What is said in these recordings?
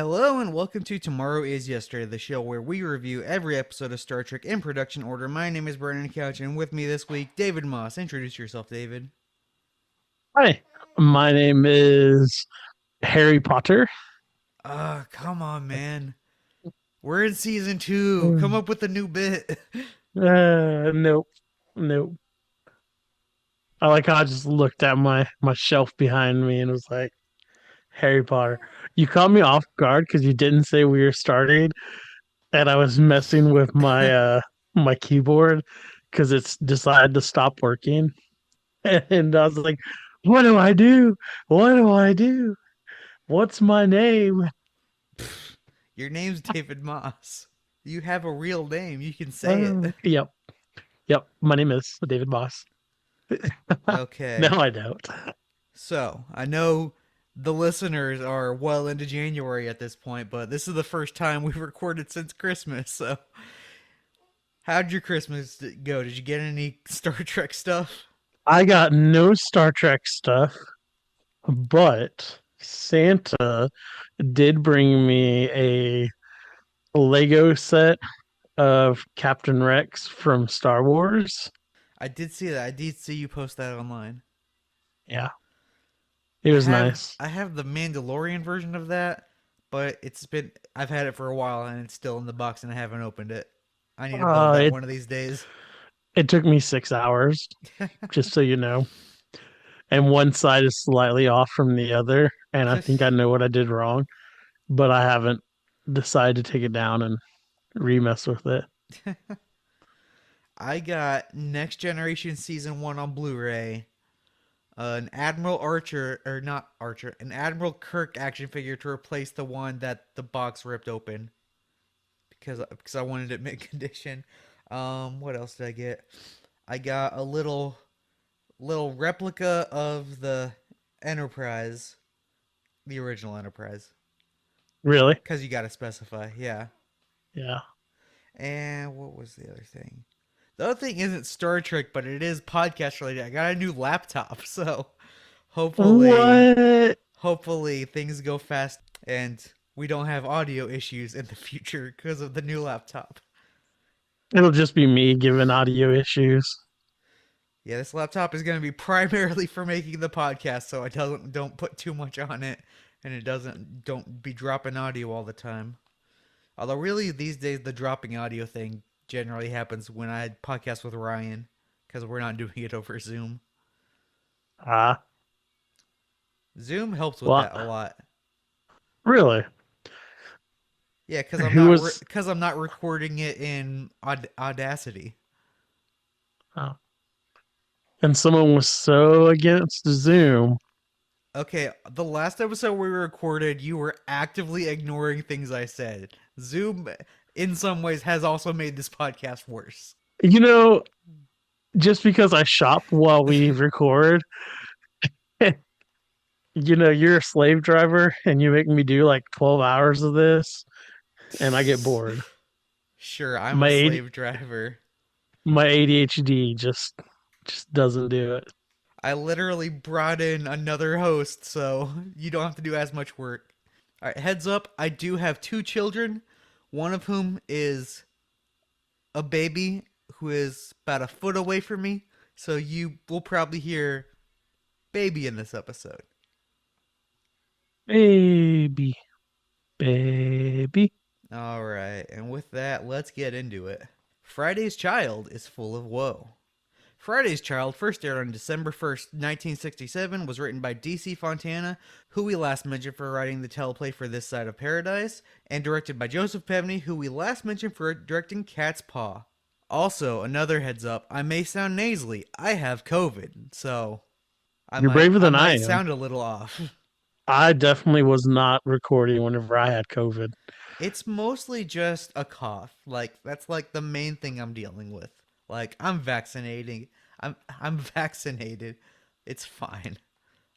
Hello and welcome to Tomorrow is Yesterday, the show where we review every episode of Star Trek in production order. My name is Brandon Couch, and with me this week, David Moss. Introduce yourself, David. Hi, my name is Harry Potter. Come on, man. We're in season two. Come Mm. up with a new bit. Nope, nope. I like how I just looked at my shelf behind me and was like, Harry Potter. You caught me off guard because you didn't say we were starting, and I was messing with my keyboard because it's decided to stop working, and I was like, what do I do? What do I do? What's my name? Your name's David Moss. You have a real name. You can say it. Yep, yep. My name is David Moss. No, Okay. I don't. So, I know the listeners are well into January at this point, but this is the first time we've recorded since Christmas, so how'd your Christmas go? Did you get any Star Trek stuff? I got no Star Trek stuff, but Santa did bring me a Lego set of Captain Rex from Star Wars. I did see that. I did see you post that online. Yeah, it I was have nice. I have the Mandalorian version of that, but I've had it for a while and it's still in the box and I haven't opened it. I need to build Uh, that it one of these days. it took me 6 hours, just so you know. And one side is slightly off from the other, and I think I know what I did wrong, but I haven't decided to take it down and remess with it. I got Next Generation Season 1 on Blu-ray, an Admiral Archer, or not Archer, an Admiral Kirk action figure to replace the one that the box ripped open because I wanted it mint condition. What else did I get? I got a little replica of the Enterprise, the original Enterprise, Really? because you got to specify, yeah. Yeah. And what was the other thing? The other thing isn't Star Trek, but it is podcast related. I got a new laptop, so hopefully, What? hopefully things go fast and we don't have audio issues in the future because of the new laptop. It'll just be me giving audio issues. Yeah, this laptop is going to be primarily for making the podcast, so I don't put too much on it, and it doesn't don't be dropping audio all the time. Although really these days the dropping audio thing generally happens when I podcast with Ryan because we're not doing it over Zoom. Ah, Zoom helps with well, that a lot. really? Yeah, Who was? because I'm not recording it in Audacity. Oh. And someone was so against Zoom. Okay, the last episode we recorded, you were actively ignoring things I said. Zoom, in some ways, has also made this podcast worse. You know, just because I shop while we record, you're a slave driver and you make me do like 12 hours of this and I get bored. Sure, I'm a My AD, slave driver. my ADHD just doesn't do it. I literally brought in another host, so you don't have to do as much work. All right, heads up, I do have two children, one of whom is a baby who is about a foot away from me, so you will probably hear baby in this episode. Baby, baby. All right, and with that, let's get into it. Friday's Child is full of woe. Friday's Child first aired on December 1st, 1967, was written by D.C. Fontana, who we last mentioned for writing the teleplay for This Side of Paradise, and directed by Joseph Pevney, who we last mentioned for directing Cat's Paw. Also, another heads up, I may sound nasally. I have COVID, so I You're might braver I than I might am. sound a little off. I definitely was not recording whenever I had COVID. It's mostly just a cough. Like that's like the main thing I'm dealing with. Like I'm vaccinating. I'm vaccinated. It's fine.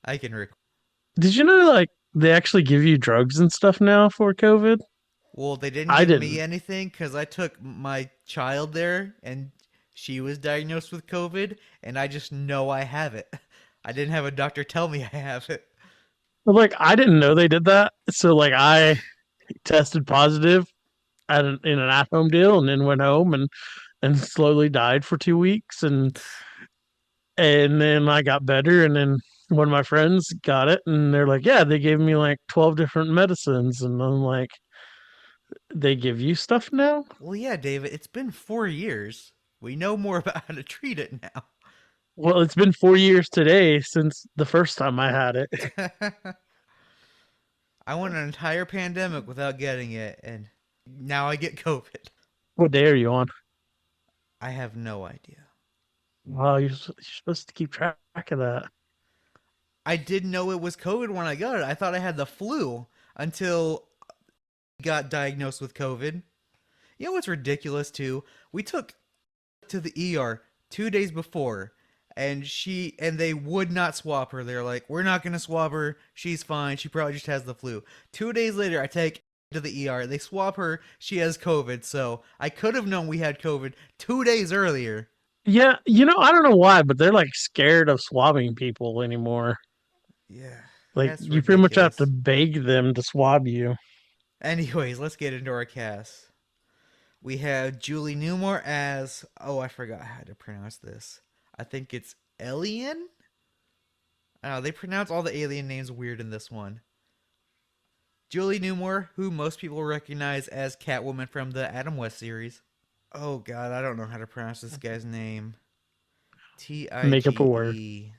I can record. Did you know like they actually give you drugs and stuff now for COVID? Well, they didn't I give me didn't. anything because I took my child there and she was diagnosed with COVID, and I just know I have it. I didn't have a doctor tell me I have it. Like I didn't know they did that. So like I Tested positive in an at home deal, and then went home and slowly died for 2 weeks, and then I got better, and then one of my friends got it, and they're like, yeah, they gave me like 12 different medicines, and I'm like, they give you stuff now? Well, yeah, David, it's been 4 years. We know more about how to treat it now. Well, it's been 4 years today since the first time I had it. I went an entire pandemic without getting it, and now I get COVID. What day are you on? I have no idea. Wow, you're supposed to keep track of that. I didn't know it was COVID when I got it. I thought I had the flu until I got diagnosed with COVID. You know what's ridiculous too? We took to the ER 2 days before, and they would not swap her. They're like, we're not gonna swap her. She's fine. She probably just has the flu. 2 days later, I take to the ER. They swap her. She has COVID. So I could have known we had COVID 2 days earlier. Yeah, I don't know why, but they're like scared of swabbing people anymore. Yeah, Like that's you pretty much have to ridiculous. beg them to swab you. Anyways, let's get into our cast. We have Julie Newmar as, oh, I forgot how to pronounce this. I think it's Elian? I don't know, they pronounce all the alien names weird in this one. Julie Newmar, who most people recognize as Catwoman from the Adam West series. Oh god, I don't know how to pronounce this guy's name. T I Make G up a word. E.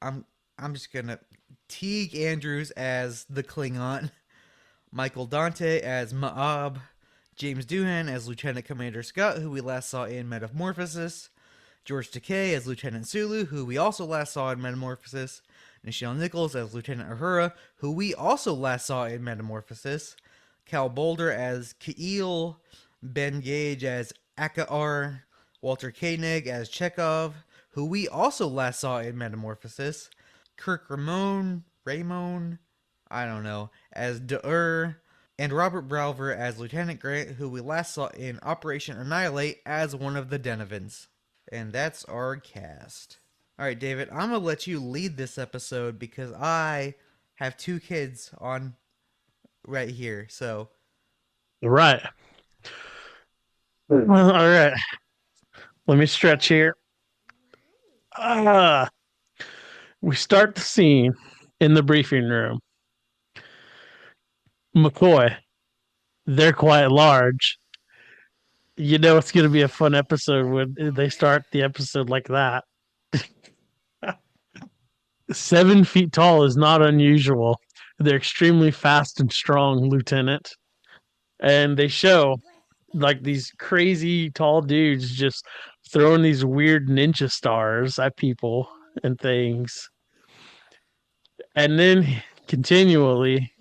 I'm I'm just gonna Teague Andrews as the Klingon. Michael Dante as Ma'ab. James Doohan as Lieutenant Commander Scott, who we last saw in Metamorphosis. George Takei as Lieutenant Sulu, who we also last saw in Metamorphosis. Nichelle Nichols as Lieutenant Uhura, who we also last saw in Metamorphosis. Cal Boulder as Keel. Ben Gage as Akar. Walter Koenig as Chekhov, who we also last saw in Metamorphosis. Kirk Ramon, I don't know, as Dur, and Robert Browver as Lieutenant Grant, who we last saw in Operation Annihilate as one of the Denovans. And that's our cast. All right, David, I'm going to let you lead this episode because I have two kids on right here. So, Right. Well, all right. Let me stretch here. Ah, we start the scene in the briefing room. McCoy, they're quite large. You know it's going to be a fun episode when they start the episode like that. 7 feet tall is not unusual. They're extremely fast and strong, Lieutenant. And they show like these crazy tall dudes just throwing these weird ninja stars at people and things. And then continually,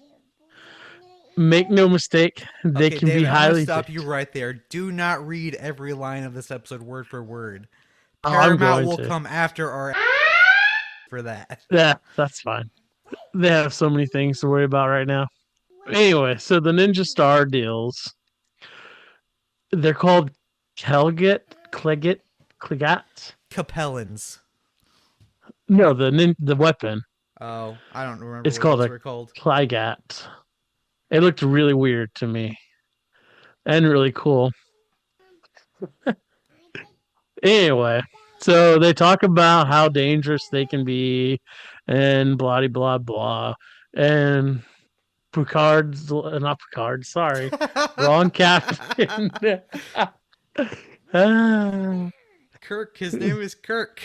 make no mistake, they okay, can be David, I'm going to highly. stop you right there. Do not read every line of this episode word for word. Oh, I'm Paramount going will to. come after our for that. Yeah, that's fine. They have so many things to worry about right now. Anyway, so the Ninja Star deals, they're called Kleget, Klegat. Capellans. No, the weapon. Oh, I don't remember It's what called those a were called. Klygat. It looked really weird to me and really cool. Anyway, so they talk about how dangerous they can be and blah blah blah. And Picard's not Picard, sorry. Wrong captain. Ah, Kirk, his name is Kirk.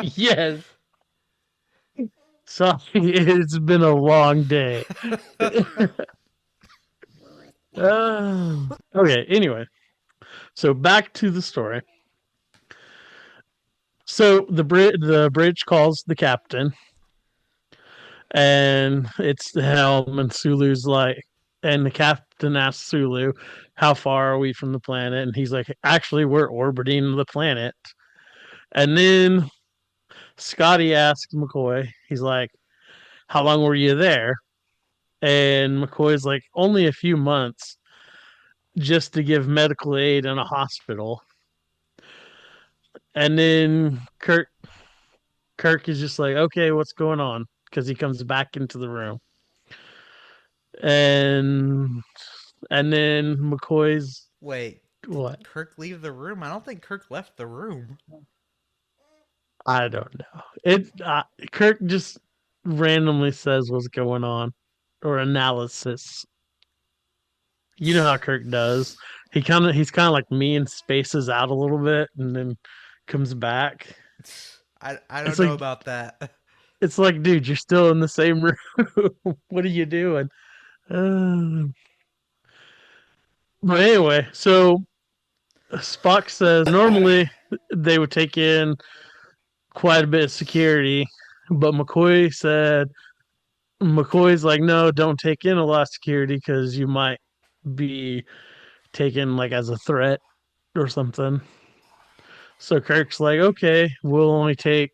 yes. Sorry, it's been a long day. Okay, anyway. So back to the story. So the bridge calls the captain, and it's the helm, and Sulu's like, and the captain asks Sulu, "How far are we from the planet?" And he's like, "Actually, we're orbiting the planet." And then Scotty asks McCoy, he's like, "How long were you there?" And McCoy's like, "Only a few months, just to give medical aid in a hospital." And then Kirk is just like, "Okay, what's going on?" Because he comes back into the room. and then McCoy's Wait, did what? Kirk leave the room? I don't think Kirk left the room. I don't know. Kirk just randomly says what's going on or analysis. You know how Kirk does. He's kind of like me and spaces out a little bit and then comes back. I It's don't know like about that. dude, you're still in the same room. What are you doing? Uh, but anyway, so Spock says normally they would take in quite a bit of security, but McCoy's like, no, don't take in a lot of security because you might be taken like as a threat or something. So Kirk's like, okay, we'll only take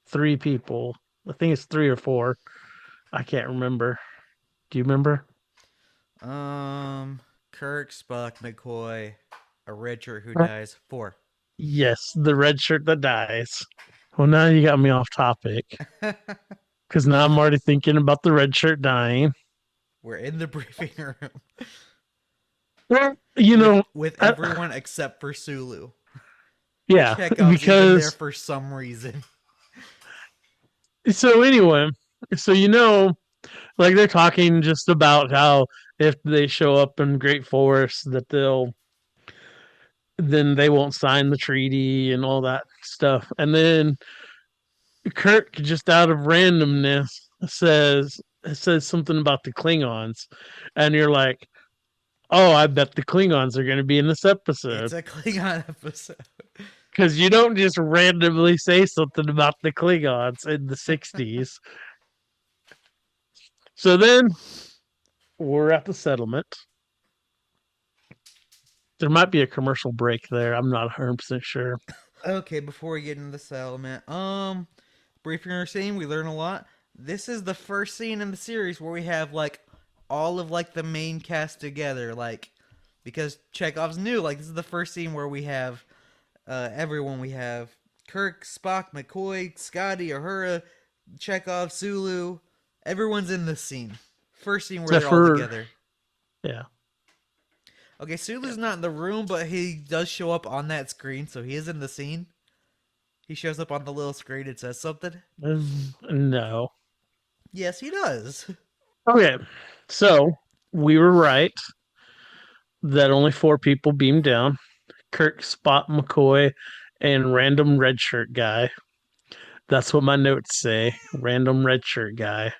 3 people. I think it's 3 or 4. I can't remember. Do you remember? Kirk, Spock, McCoy, a Richard who dies. 4. Yes, the red shirt that dies. Well, now you got me off topic because now I'm already thinking about the red shirt dying. We're in the briefing room Well, with I, everyone except for Sulu. yeah, Chekhov's even there because for some reason. so anyway, so like they're talking just about how if they show up in Great Forest, that then they won't sign the treaty and all that stuff. And then Kirk, just out of randomness, says something about the Klingons, and you're like, "Oh, I bet the Klingons are going to be in this It's episode." a Klingon episode. Because you don't just randomly say something about the Klingons in the 60s. So then we're at the settlement. There might be a commercial break there. I'm not 100% sure. Okay, before we get into the settlement, briefing our scene, we learn a lot. This is the first scene in the series where we have like all of like the main cast together, like because Chekhov's new. Like this is the first scene where we have everyone. We have Kirk, Spock, McCoy, Scotty, Uhura, Chekhov, Sulu. Everyone's in this scene. First scene where Except they're all for, together. yeah. Okay, Sulu's not in the room, but he does show up on that screen, so he is in the scene. He shows up on the little screen. It says something. No. Yes, he does. Okay. So we were right that only 4 people beamed down. Kirk, Spot, McCoy, and random red shirt guy. That's what my notes say. Random red shirt guy.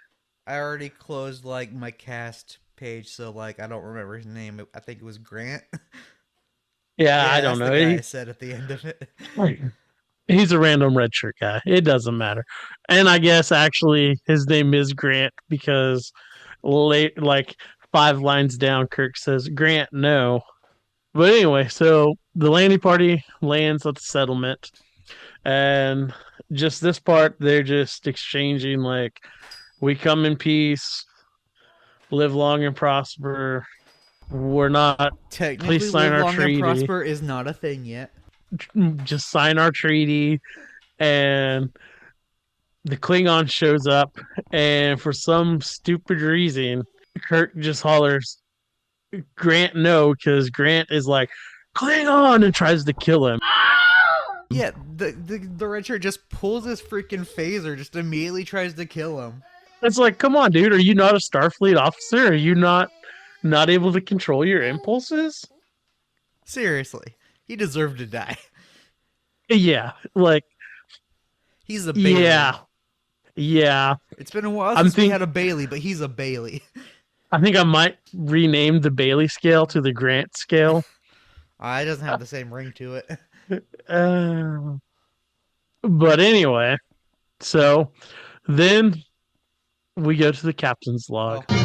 I already closed like my cast page, so like I don't remember his name. I think it was Grant. Yeah, I Yeah, don't that's the know. guy I said at the end of it. He's a random red shirt guy. It doesn't matter. And I guess actually his name is Grant because late, like 5 lines down, Kirk says, Grant, no. But anyway, so the landing party lands at the settlement. And just this part, they're just exchanging, like, we come in peace, live long and prosper. We're not, please Technically, sign live our long and treaty. prosper is not a thing yet. Just sign our treaty. And the Klingon shows up, and for some stupid reason, Kirk just hollers, Grant, no, because Grant is like, Klingon, and tries to kill him. Yeah, the red shirt just pulls his freaking phaser, just immediately tries to kill him. It's like, come on, dude, are you not a Starfleet officer? Are you not able to control your impulses? Seriously, he deserved to die. Yeah, like, He's a Bailey. yeah, yeah. It's been a while I'm since we think had a Bailey, but he's a Bailey. I think I might rename the Bailey scale to the Grant scale. It doesn't have the same ring to it. Uh, but anyway, so then we go to the captain's log. Oh.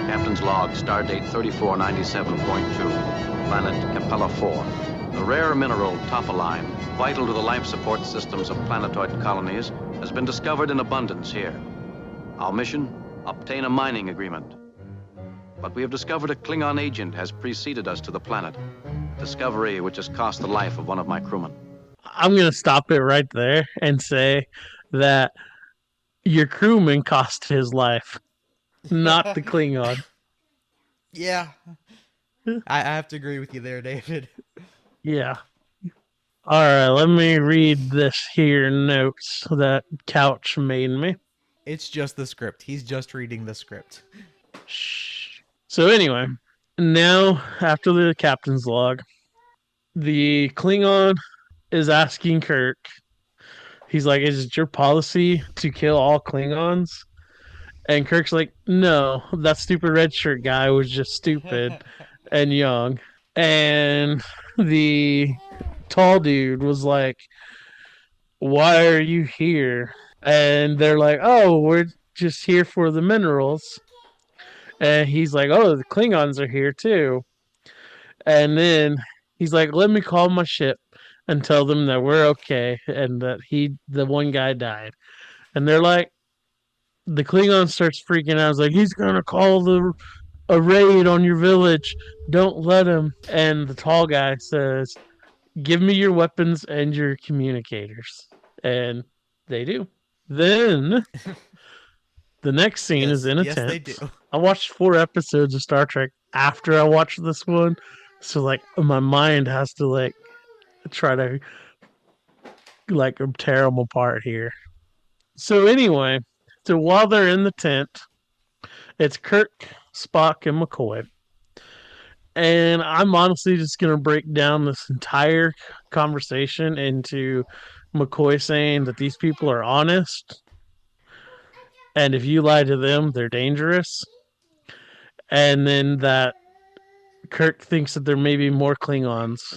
Captain's log, stardate 3497.2, planet Capella 4. The rare mineral topoline, vital to the life support systems of planetoid colonies, has been discovered in abundance here. Our mission, obtain a mining agreement. But we have discovered a Klingon agent has preceded us to the planet, discovery which has cost the life of one of my crewmen. I'm gonna stop it right there and say that your crewman cost his life, not the Klingon. Yeah, I have to agree with you there, David. Yeah. All right, let me read this here notes that Couch made me. It's just the script. He's just reading the script. Shh. So anyway, now after the captain's log, the Klingon is asking Kirk. He's like, "Is it your policy to kill all Klingons?" And Kirk's like, "No, that stupid red shirt guy was just stupid and young." And the tall dude was like, "Why are you here?" And they're like, "Oh, we're just here for the minerals." And he's like, "Oh, the Klingons are here too." And then he's like, "Let me call my ship and tell them that we're okay and that the one guy died." And they're like, the Klingon starts freaking out. He's like, "He's gonna call a raid on your village. Don't let him." And the tall guy says, "Give me your weapons and your communicators." And they do. Then the next scene is Yes, in a yes, they tent. do. I watched 4 episodes of Star Trek after I watched this one. So like my mind has to like try to like tear them apart here. So anyway, so while they're in the tent, it's Kirk, Spock, and McCoy. And I'm honestly just gonna break down this entire conversation into McCoy saying that these people are honest, and if you lie to them, they're dangerous. And then that Kirk thinks that there may be more Klingons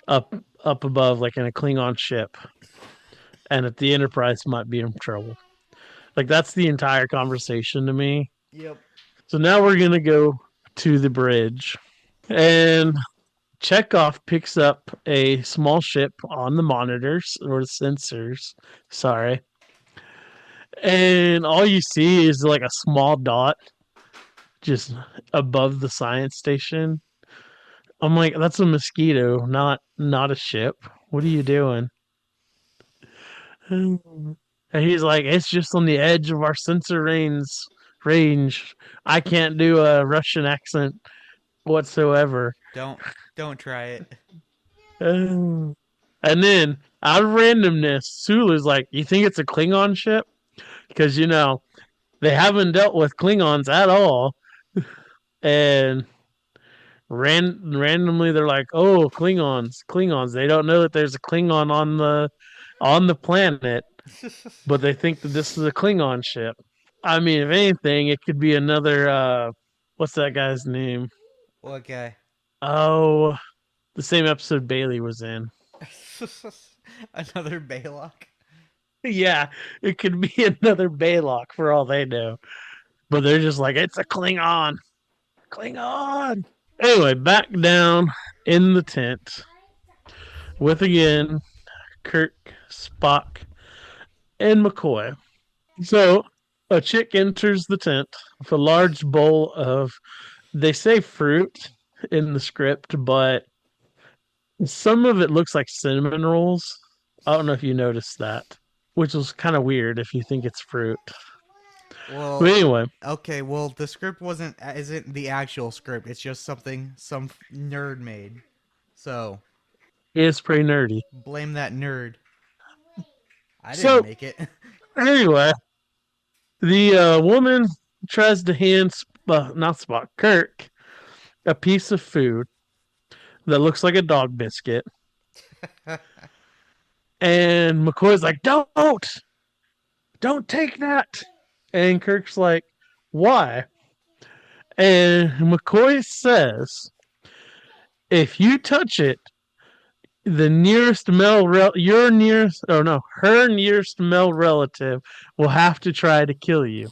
up up above, like in a Klingon ship, and that the Enterprise might be in trouble. Like that's the entire conversation to me. Yep. So now we're gonna go to the bridge, and Chekhov picks up a small ship on the monitors or the sensors. Sorry, and all you see is like a small dot just above the science station. I'm like, that's a mosquito, not a ship. What are you doing? And he's like, it's just on the edge of our sensor range. I can't do a Russian accent whatsoever. Don't don't try it. And then out of randomness, Sulu's like, you think it's a Klingon ship? Because they haven't dealt with Klingons at all. And randomly they're like, oh, Klingons. They don't know that there's a Klingon on the planet, but they think that this is a Klingon ship. I mean, if anything, it could be another what's that guy's name? What guy? Oh, the same episode Bailey was in. Another Baylock. Yeah, it could be another Baylock for all they know. But they're just like, it's a Klingon. Klingon. Anyway, back down in the tent with again Kirk, Spock, and McCoy. So a chick enters the tent with a large bowl of, they say fruit in the script, but some of it looks like cinnamon rolls. I don't know if you noticed that, which was kind of weird if you think it's fruit. But Well, anyway, okay. Well, the script isn't the actual script. It's just something some nerd made. So it's pretty nerdy. blame that nerd. I didn't So make it. anyway, the woman tries to hand not Spock, Kirk, a piece of food that looks like a dog biscuit. And McCoy's like, don't take that. And Kirk's like, why? And McCoy says, if you touch it, the nearest your nearest, oh no, her nearest male relative will have to try to kill you.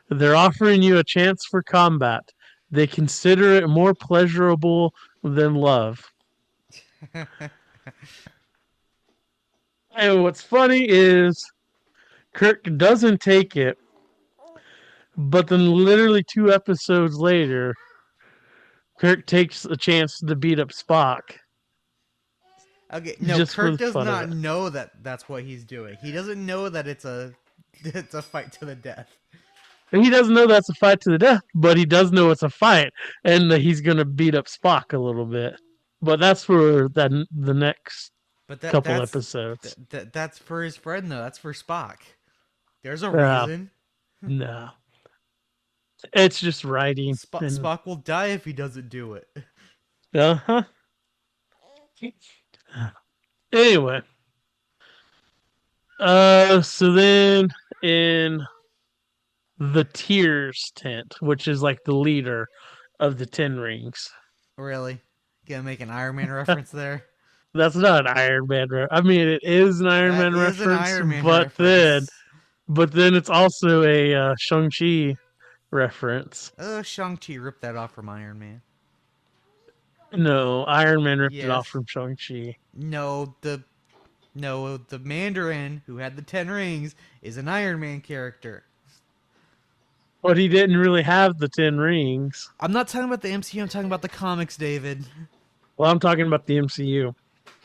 They're offering you a chance for combat. They consider it more pleasurable than love. And what's funny is Kirk doesn't take it, but then literally 2 episodes later, Kirk takes a chance to beat up Spock. Okay, no, just for Kirk the does fun of not it. know that that's what he's doing. He doesn't know that it's a fight to the death. And he doesn't know that's a fight to the death, but he does know it's a fight, and that he's gonna beat up Spock a little bit. But that's for the next But couple episodes. that's for his friend though. That's for Spock. There's a Uh, reason. no, it's just writing and Spock will die if he doesn't do it. huh. Anyway, so then in the Tears tent, which is like the leader of the Ten Rings. Really? Gonna make an Iron Man reference there? That's not an Iron Man. I mean, it is an Iron That Man is an reference, Iron Man reference. but then it's also a Shang Chi reference. Shang-Chi ripped that off from Iron Man. No, Iron Man ripped it off Yes. from Shang Chi. No, the Mandarin who had the 10 rings is an Iron Man character. But he didn't really have the Ten Rings. I'm not talking about the MCU, I'm talking about the comics, David. Well, I'm talking about the MCU.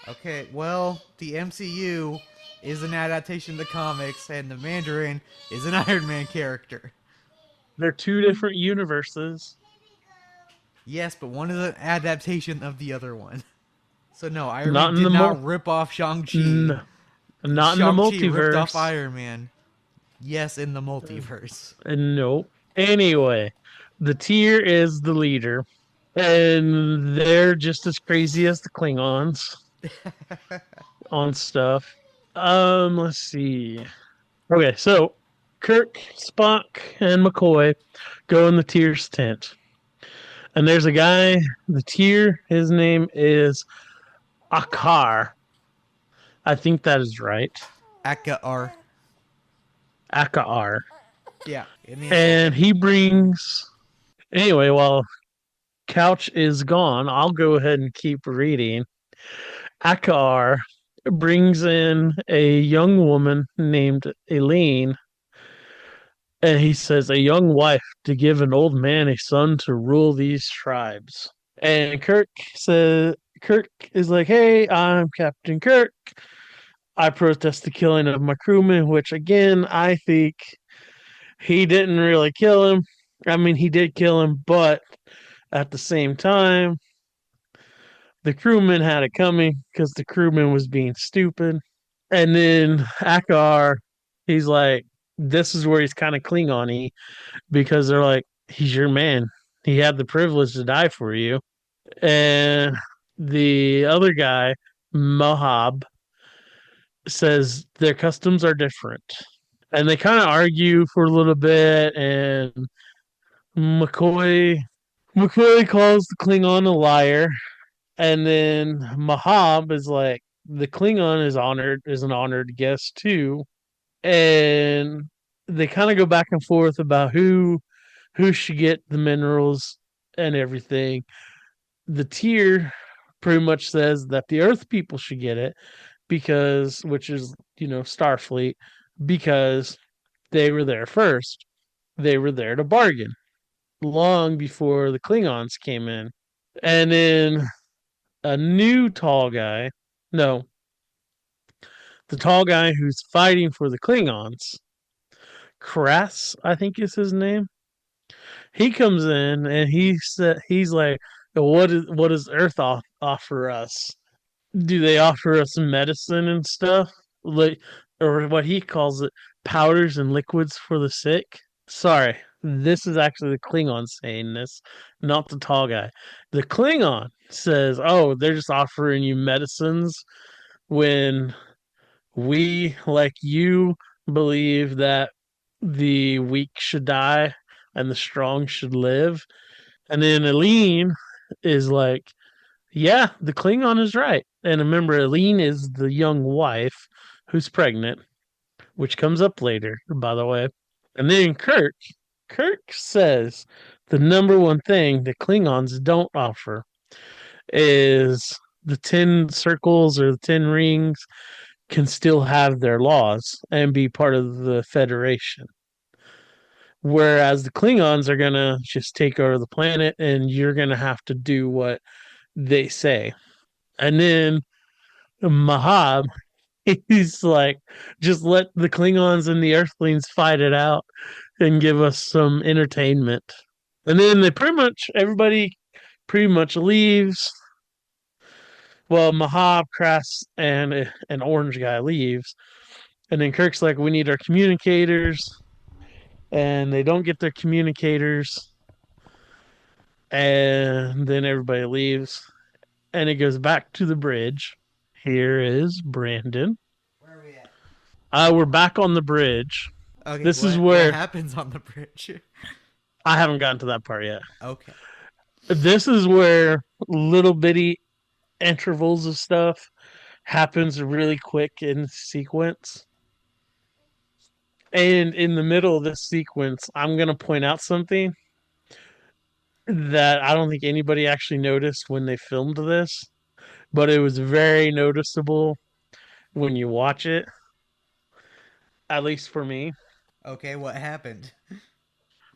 Okay, well, the MCU is an adaptation of the comics, and the Mandarin is an Iron Man character. They're two different universes. Yes, but one is an adaptation of the other one. So no, Iron Not Man in did the not rip off Shang-Chi. n- not in the Shang-Chi ripped off multiverse. Iron Man. Yes, in the multiverse. Nope. Anyway, the tier is the leader, and they're just as crazy as the Klingons on stuff. Let's see. Okay, so Kirk, Spock, and McCoy go in the tier's tent, and there's a guy. The tier, his name is Akar. I think that is right. Aka R. Akar, Yeah, give me a and second. he brings. Anyway, while Couch is gone, I'll go ahead and keep reading. Akar brings in a young woman named Eileen, and he says, a young wife to give an old man a son to rule these tribes. And Kirk is like, hey, I'm Captain Kirk. I protest the killing of my crewman, which again, I think he didn't really kill him. I mean, he did kill him, but at the same time, the crewman had it coming because the crewman was being stupid. And then Akar, he's like, this is where he's kind of Klingon-y because they're like, he's your man. He had the privilege to die for you. And the other guy, Mohab, says their customs are different. And they kind of argue for a little bit, and McCoy McCoy calls the Klingon a liar, and then Mahab is like, the Klingon is an honored guest too, and they kind of go back and forth about who should get the minerals and everything. The tier pretty much says that the Earth people should get it because, which is Starfleet, because they were there first. They were there to bargain long before the Klingons came in, and then a new tall guy. No, the tall guy who's fighting for the Klingons, Krass, I think is his name. He comes in and he's like, what does Earth offer us? Do they offer us medicine and stuff, like, or what he calls it, powders and liquids for the sick? Sorry, this is actually the Klingon saying this, not the tall guy. The Klingon says, "Oh, they're just offering you medicines when we, like you, believe that the weak should die and the strong should live." And then Aline is like, yeah, the Klingon is right. And remember, Aline is the young wife who's pregnant, which comes up later, by the way. And then Kirk says the number one thing the Klingons don't offer is the 10 circles or the 10 rings can still have their laws and be part of the Federation. Whereas the Klingons are going to just take over the planet and you're going to have to do what they say. And then Mahab, he's like, just let the Klingons and the Earthlings fight it out and give us some entertainment. And then they everybody pretty much leaves. Well, Mahab, Crass, and an orange guy leaves. And then Kirk's like, we need our communicators. And they don't get their communicators. And then everybody leaves. And it goes back to the bridge. Here is Brandon. Where are we at? We're back on the bridge. Okay, This is what where happens on the bridge? I haven't gotten to that part yet. Okay. This is where little bitty intervals of stuff happens really quick in sequence. And in the middle of this sequence, I'm going to point out something that I don't think anybody actually noticed when they filmed this, but it was very noticeable when you watch it, at least for me. Okay, what happened?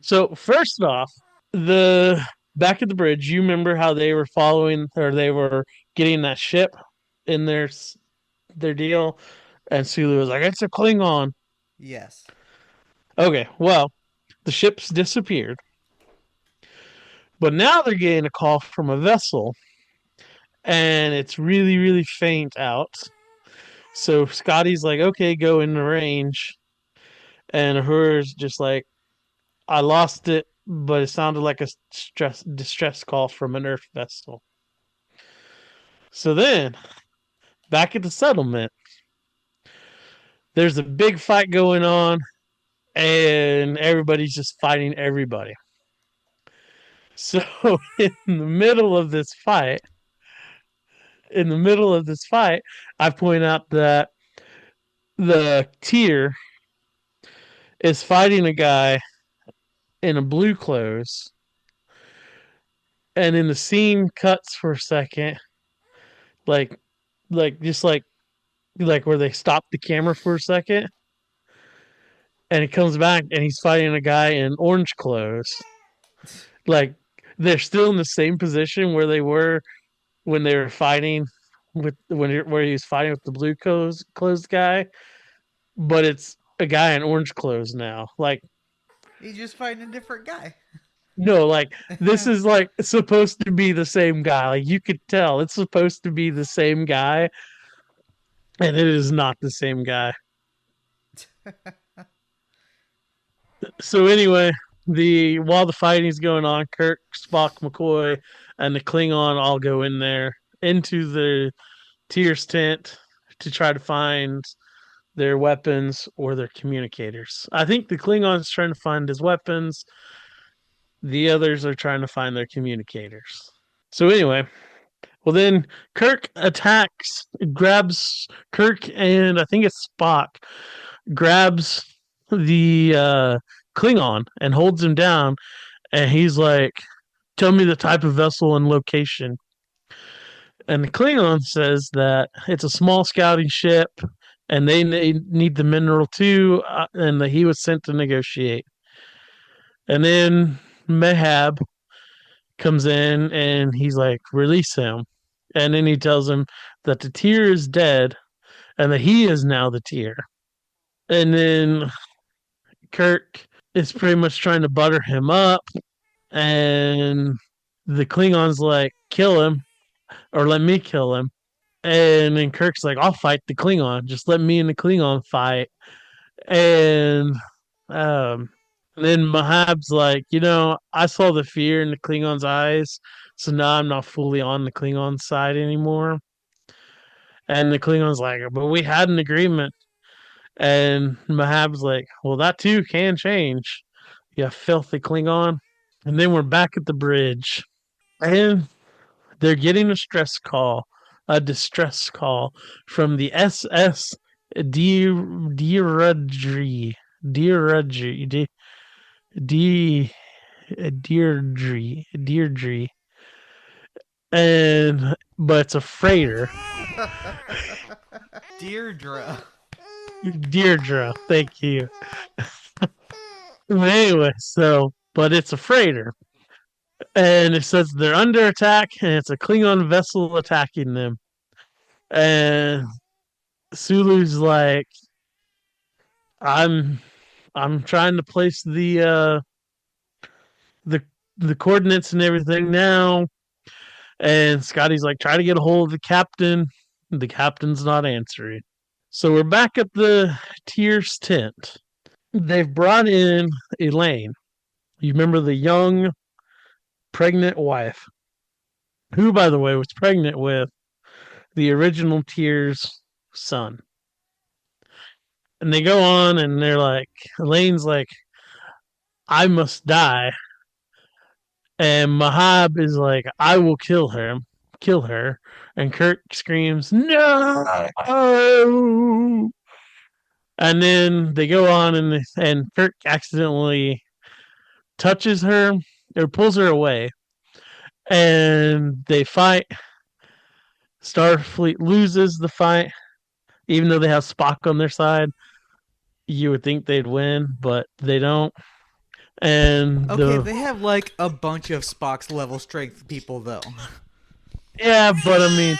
So, first off, the back at the bridge, you remember how they were following or they were getting that ship in their deal, and Sulu was like, "It's a Klingon." Yes. Okay, well, the ship's disappeared, but now they're getting a call from a vessel, and it's really, really faint out. So Scotty's like, "Okay, go in the range," and Uhura's just like, "I lost it, but it sounded like a distress call from an Earth vessel." So then, back at the settlement, there's a big fight going on, and everybody's just fighting everybody. So in the middle of this fight, I point out that the tier is fighting a guy in a blue clothes, and in the scene cuts for a second, like just like where they stop the camera for a second, and it comes back and he's fighting a guy in orange clothes. Like they're still in the same position where they were when they were fighting where he was fighting with the blue clothes guy, but it's a guy in orange clothes now. Like He's just fighting a different guy. no, like this is like supposed to be the same guy. Like you could tell it's supposed to be the same guy, and it is not the same guy. So anyway, the while the fighting's going on, Kirk, Spock, McCoy, and the Klingon all go in there into the Tier's tent to try to find their weapons or their communicators. I think the Klingon's trying to find his weapons. The others are trying to find their communicators. So anyway, well then Kirk attacks, grabs Kirk and I think it's Spock, grabs the Klingon and holds him down, and he's like, "Tell me the type of vessel and location." And the Klingon says that it's a small scouting ship, and they need the mineral too, and that he was sent to negotiate. And then Mehab comes in, and he's like, "Release him." And then he tells him that the tier is dead, and that he is now the tier. And then Kirk is pretty much trying to butter him up, and the Klingons like, "Kill him, or let me kill him." And then Kirk's like, "I'll fight the Klingon. Just let me and the Klingon fight." And um, then Mahab's like, I saw the fear in the Klingon's eyes, so now I'm not fully on the Klingon side anymore. And the Klingon's like, "But we had an agreement." And Mahab's like, "Well, that too can change, you filthy Klingon." And then we're back at the bridge. And they're getting a distress call from the SS Deirdre, Deirdre, Deirdre, and but it's a freighter. Deirdre. Deirdre, thank you. Anyway, but it's a freighter, and it says they're under attack, and it's a Klingon vessel attacking them. And Sulu's like, I'm I'm trying to place the the coordinates and everything now. And Scotty's like, try to get a hold of the captain. The captain's not answering. So we're back at the Tier's tent. They've brought in Elaine. You remember the young pregnant wife, who, by the way, was pregnant with the original Tier's son. And they go on and they're like, Elaine's like, I must die. And Mahab is like, I will kill her. And Kirk screams, no. And then they go on and Kirk accidentally touches her or pulls her away. And they fight. Starfleet loses the fight, even though they have Spock on their side. You would think they'd win, but they don't. And Okay, they have like a bunch of Spock's level strength people though. yeah, but I mean,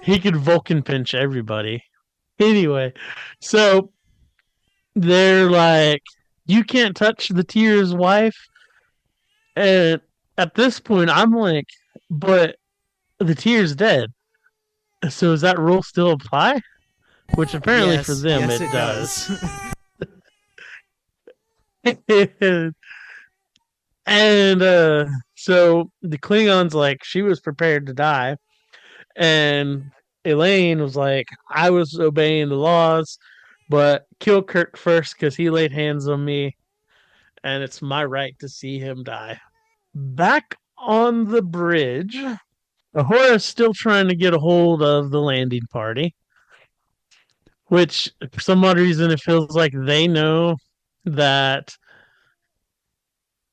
he could Vulcan pinch everybody. Anyway, so they're like, you can't touch the Tier's wife. And at this point, I'm like, but the Tier's dead. So does that rule still apply? Which apparently for them yes, it does. And so the Klingons like she was prepared to die, and Elaine was like, I was obeying the laws, but kill Kirk first because he laid hands on me, and it's my right to see him die. Back on the bridge, Ahura is still trying to get a hold of the landing party, which for some odd reason it feels like they know that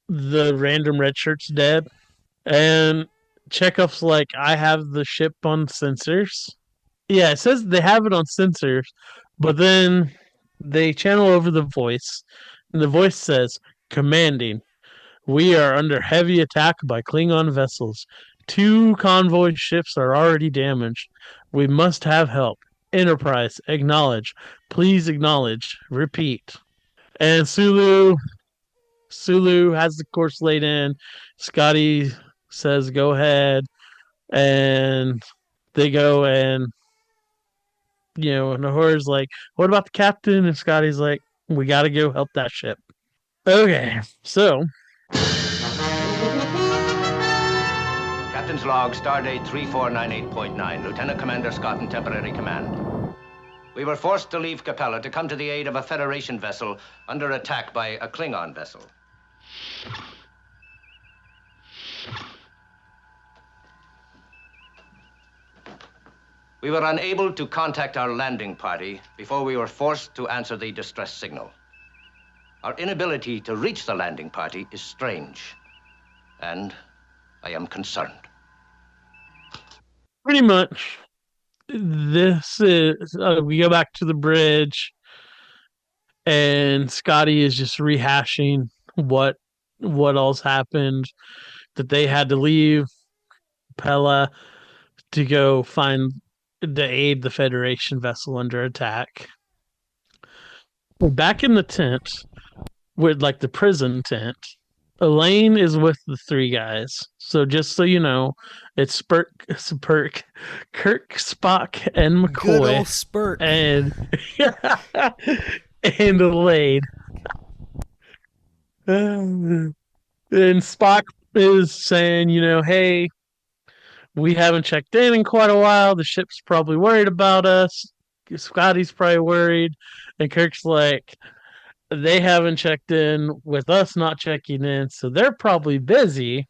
the random red shirt's dead. And Chekhov's like, I have the ship on sensors. Yeah, it says they have it on sensors, but then they channel over the voice, and the voice says, Commanding, we are under heavy attack by Klingon vessels. 2 convoy ships are already damaged. We must have help. Enterprise, acknowledge. Please acknowledge. Repeat. And Sulu has the course laid in. Scotty says, go ahead. And they go and, Nahor's like, what about the captain? And Scotty's like, we got to go help that ship. Okay, so. Captain's log, stardate 3498.9. Lieutenant Commander Scott in temporary command. We were forced to leave Capella to come to the aid of a Federation vessel under attack by a Klingon vessel. We were unable to contact our landing party before we were forced to answer the distress signal. Our inability to reach the landing party is strange, and I am concerned. Pretty much, this is, we go back to the bridge, and Scotty is just rehashing what all's happened, that they had to leave Pella to go to aid the Federation vessel under attack. Back in the tent, with like the prison tent, Elaine is with the 3 guys. So just so you know, it's Kirk, Spock, and McCoy. Good old Spurt. And and Elaine. And Spock is saying, hey, we haven't checked in quite a while. The ship's probably worried about us. Scotty's probably worried. And Kirk's like, they haven't checked in with us not checking in, so they're probably busy.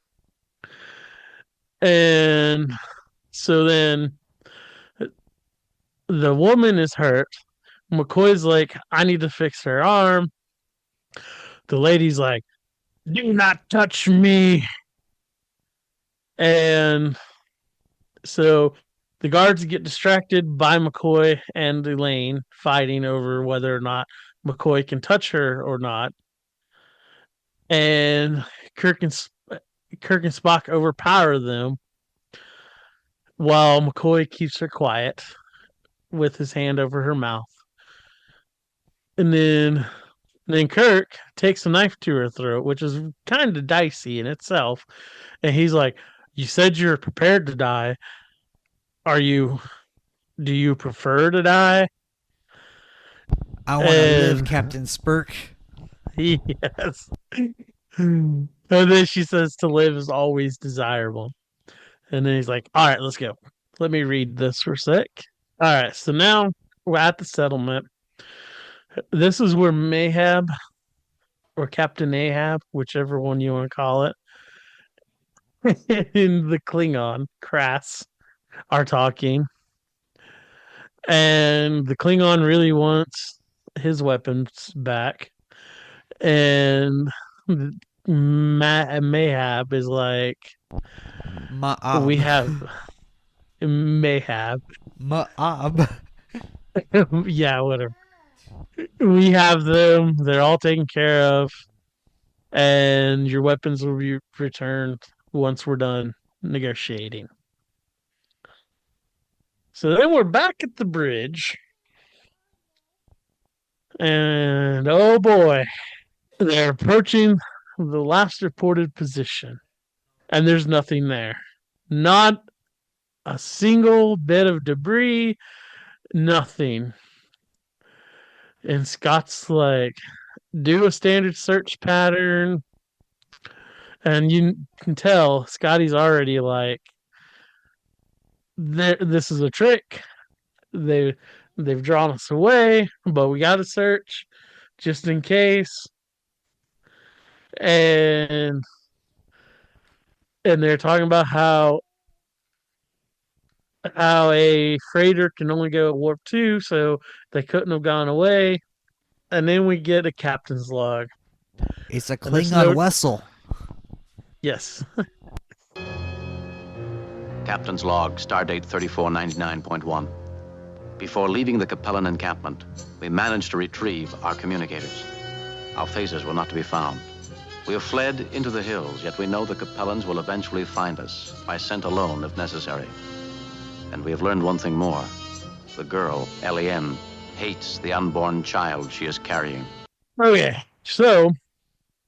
And so then the woman is hurt. McCoy's like, I need to fix her arm. The lady's like, do not touch me. And so the guards get distracted by McCoy and Elaine fighting over whether or not McCoy can touch her or not. And Kirk and Spock overpower them while McCoy keeps her quiet. with his hand over her mouth. And then Kirk takes a knife to her throat, which is kind of dicey in itself. And he's like, "You said you're prepared to die. Are you? Do you prefer to die?" I want to live, And Captain Spirk. yes. And then she says, "To live is always desirable." And then he's like, "All right, let's go. Let me read this for a sec." All right, so now we're at the settlement. This is where Mayhab or Captain Ahab, whichever one you want to call it, and the Klingon, Crass, are talking. And the Klingon really wants his weapons back. And Mayhab is like, we Ma'ab. have Mayhab. Ma'ab. Yeah, whatever. We have them. They're all taken care of. And your weapons will be returned once we're done negotiating. So then we're back at the bridge. And oh boy, they're approaching the last reported position. And there's nothing there. Not a single bit of debris, nothing. And Scott's like, do a standard search pattern. And you can tell Scotty's already like, this is a trick. They've drawn us away, but we got to search just in case. And they're talking about how a freighter can only go at warp 2, so they couldn't have gone away. And then we get a captain's log. It's a And this Klingon note, vessel. yes. Captain's log, stardate 3499.1. Before leaving the Capellan encampment, we managed to retrieve our communicators. Our phasers were not to be found. We have fled into the hills, yet we know the Capellans will eventually find us, by scent alone if necessary. And we have learned one thing more. The girl, L.E.N., hates the unborn child she is carrying. Okay, so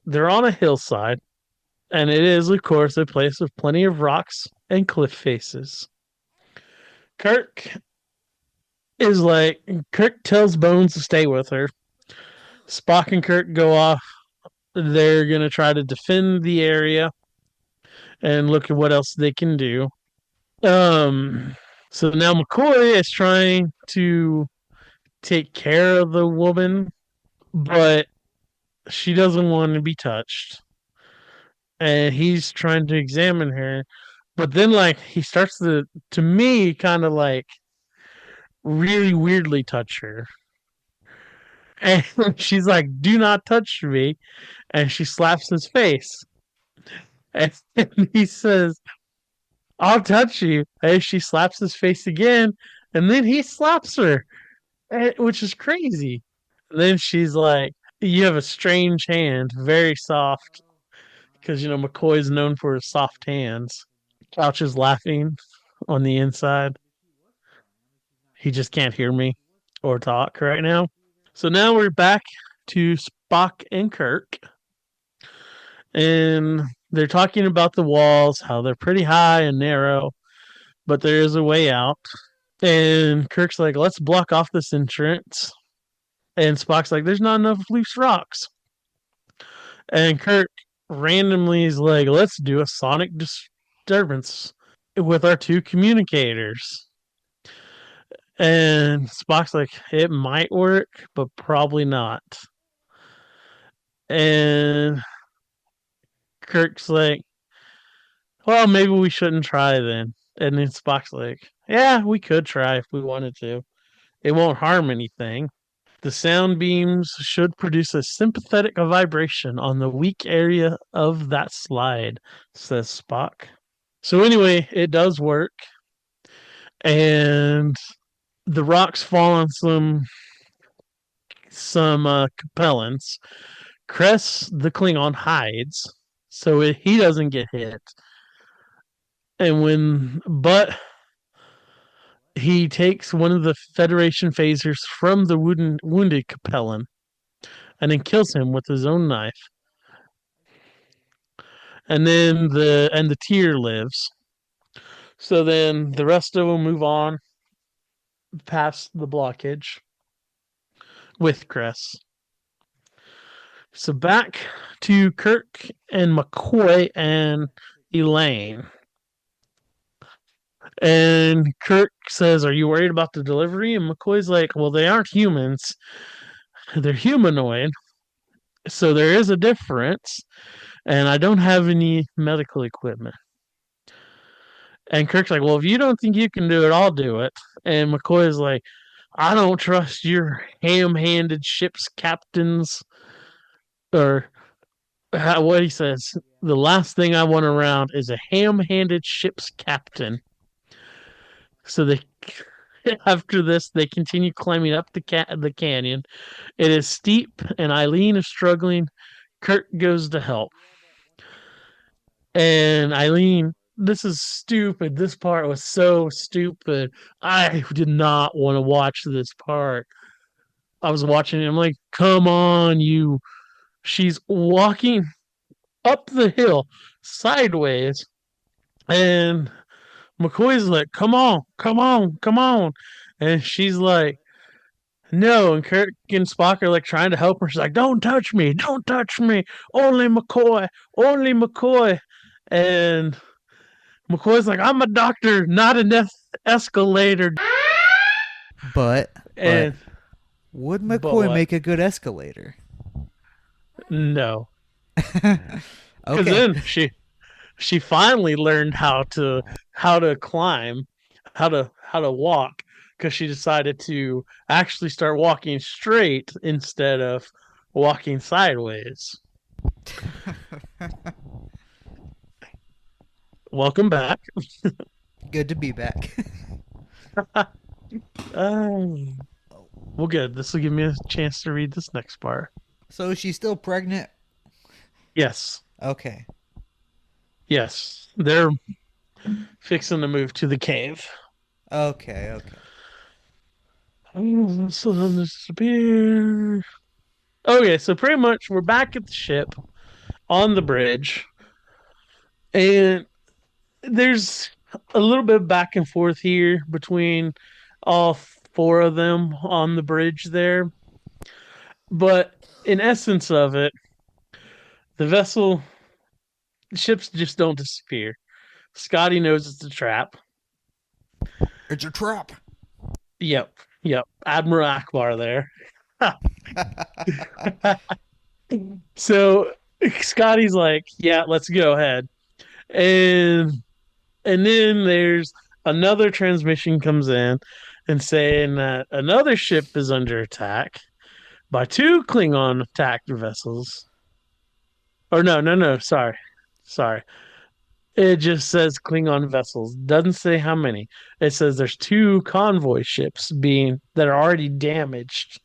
they're on a hillside, and it is, of course, a place with plenty of rocks and cliff faces. Kirk tells Bones to stay with her. Spock and Kirk go off. They're going to try to defend the area and look at what else they can do. So now McCoy is trying to take care of the woman, but she doesn't want to be touched. And he's trying to examine her. But then, like, he starts to me, kind of like really weirdly touch her. And she's like, "Do not touch me." And she slaps his face. And he says, "I'll touch you." And she slaps his face again. And then he slaps her, which is crazy. And then she's like, "You have a strange hand, very soft." Because, McCoy's known for his soft hands. Couch is laughing on the inside. He just can't hear me or talk right now. So now we're back to Spock and Kirk. And they're talking about the walls, how they're pretty high and narrow, but there is a way out. And Kirk's like, "Let's block off this entrance." And Spock's like, "There's not enough loose rocks." And Kirk randomly is like, "Let's do a sonic disturbance with our two communicators." And Spock's like, "It might work, but probably not." And Kirk's like, "Well, maybe we shouldn't try then." And then Spock's like, "Yeah, we could try if we wanted to. It won't harm anything. The sound beams should produce a sympathetic vibration on the weak area of that slide," says Spock. So anyway, it does work. And the rocks fall on some Capellans. Kress, the Klingon, hides so he doesn't get hit. But he takes one of the Federation phasers from the wounded Capellan and then kills him with his own knife. And then the Tier lives. So then the rest of them move on past the blockage with Chris. So back to Kirk and McCoy and Elaine. And Kirk says, "Are you worried about the delivery?" And McCoy's like, "Well, they aren't humans. They're humanoid. So there is a difference. And I don't have any medical equipment." And Kirk's like, "Well, if you don't think you can do it, I'll do it." And McCoy's like, "I don't trust your ham-handed ship's captains." Or what he says, "The last thing I want around is a ham-handed ship's captain." So they, after this, they continue climbing up the canyon. It is steep, and Eileen is struggling. Kirk goes to help, and Eileen. This is stupid. This part was so stupid. I did not want to watch this part. I was watching it. I'm like, come on, you. She's walking up the hill sideways, and McCoy's like, "Come on, come on, come on." And she's like, "No." And Kirk and Spock are like trying to help her. She's like, "Don't touch me, don't touch me. Only McCoy, only McCoy." And McCoy's like, "I'm a doctor, not an escalator." But And would but McCoy what? make a good escalator? No, because Okay. then she finally learned how to climb, how to walk, because she decided to actually start walking straight instead of walking sideways. Welcome back. Good to be back. Well, good. This will give me a chance to read this next part. So she's still pregnant? Yes, Okay. yes, they're fixing to move to the cave. Okay. So disappear. Okay, so pretty much we're back at the ship on the bridge, and there's a little bit of back and forth here between all four of them on the bridge there. But in essence of it, the ships just don't disappear. Scotty knows it's a trap. It's a trap. Yep. Admiral Akbar there. So Scotty's like, "Yeah, let's go ahead." And then there's another transmission comes in and saying that another ship is under attack by two Klingon attack vessels. Or no, sorry. It just says Klingon vessels. Doesn't say how many. It says there's two convoy ships that are already damaged.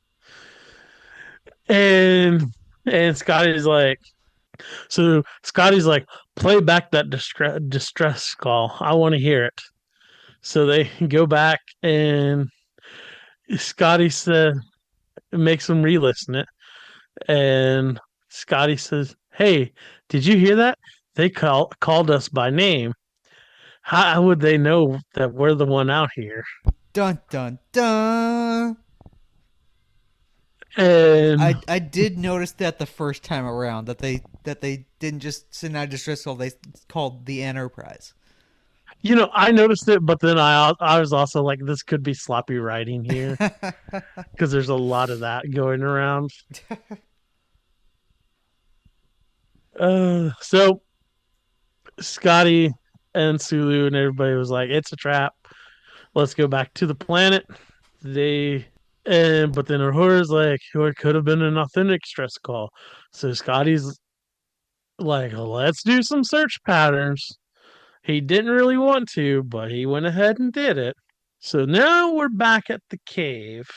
And Scotty's like, "Play back that distress call. I want to hear it." So they go back, and Scotty said, makes them re-listen it, and Scotty says, "Hey, did you hear that? They called us by name. How would they know that we're the one out here?" Dun dun dun. And I did notice that the first time around that they didn't just send out a distress call, they called the Enterprise. I noticed it, but then I was also like, this could be sloppy writing here because there's a lot of that going around. So Scotty and Sulu and everybody was like, "It's a trap. Let's go back to the planet." But then Uhura's like, "Oh, it could have been an authentic stress call." So Scotty's like, "Let's do some search patterns." He didn't really want to, but he went ahead and did it. So now we're back at the cave.